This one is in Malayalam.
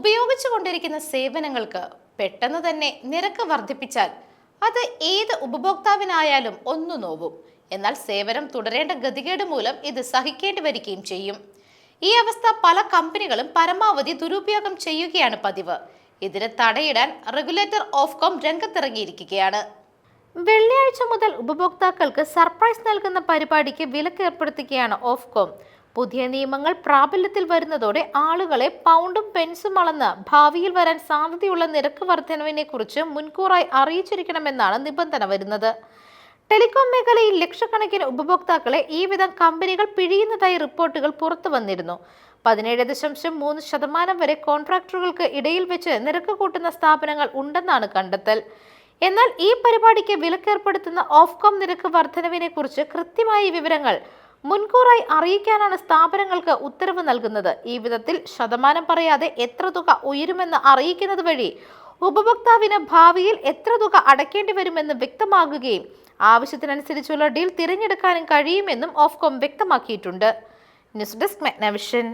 ഉപയോഗിച്ചുകൊണ്ടിരിക്കുന്ന സേവനങ്ങൾക്ക് പെട്ടെന്ന് തന്നെ നിരക്ക് വർദ്ധിപ്പിച്ചാൽ അത് ഏത് ഉപഭോക്താവിനായാലും ഒന്നു നോവും. എന്നാൽ സേവനം തുടരേണ്ട ഗതികേട് മൂലം ഇത് സഹിക്കേണ്ടി വരികയും ചെയ്യും. ഈ അവസ്ഥ പല കമ്പനികളും പരമാവധി ദുരുപയോഗം ചെയ്യുകയാണ് പതിവ്. ഇതിന് തടയിടാൻ റെഗുലേറ്റർ ഓഫ്കോം രംഗത്തിറങ്ങിയിരിക്കുകയാണ്. വെള്ളിയാഴ്ച മുതൽ ഉപഭോക്താക്കൾക്ക് സർപ്രൈസ് നൽകുന്ന പരിപാടിക്ക് വിലക്ക് ഏർപ്പെടുത്തുകയാണ് ഓഫ്കോം. പുതിയ നിയമങ്ങൾ പ്രാബല്യത്തിൽ വരുന്നതോടെ ആളുകളെ പൗണ്ടും പെൻസും അളന്ന് ഭാവിയിൽ വരാൻ സാധ്യതയുള്ള നിരക്ക് വർധനവിനെ കുറിച്ച് മുൻകൂറായി അറിയിച്ചിരിക്കണമെന്നാണ് നിബന്ധന വരുന്നത്. ടെലികോം മേഖലയിൽ ലക്ഷക്കണക്കിന് ഉപഭോക്താക്കളെ ഈ വിധം കമ്പനികൾ പിഴിയുന്നതായി റിപ്പോർട്ടുകൾ പുറത്തു വന്നിരുന്നു. 17.3% വരെ കോൺട്രാക്ടറുകൾക്ക് ഇടയിൽ വെച്ച് നിരക്ക് കൂട്ടുന്ന സ്ഥാപനങ്ങൾ ഉണ്ടെന്നാണ് കണ്ടെത്തൽ. എന്നാൽ ഈ പരിപാടിക്ക് വിലക്കേർപ്പെടുത്തുന്ന ഓഫ്കോം നിരക്ക് വർധനവിനെ കുറിച്ച് കൃത്യമായ വിവരങ്ങൾ മുൻകൂറായി അറിയിക്കാനാണ് സ്ഥാപനങ്ങൾക്ക് ഉത്തരവ് നൽകുന്നത്. ഈ വിധത്തിൽ ശതമാനം പറയാതെ എത്ര തുക ഉയരുമെന്ന് അറിയിക്കുന്നത് വഴി ഉപഭോക്താവിന് ഭാവിയിൽ എത്ര തുക അടയ്ക്കേണ്ടി വരുമെന്ന് വ്യക്തമാകുകയും ആവശ്യത്തിനനുസരിച്ചുള്ള ഡീൽ തിരഞ്ഞെടുക്കാനും കഴിയുമെന്നും ഓഫ്കോം വ്യക്തമാക്കിയിട്ടുണ്ട്. News desk മെഗ്നവിഷൻ.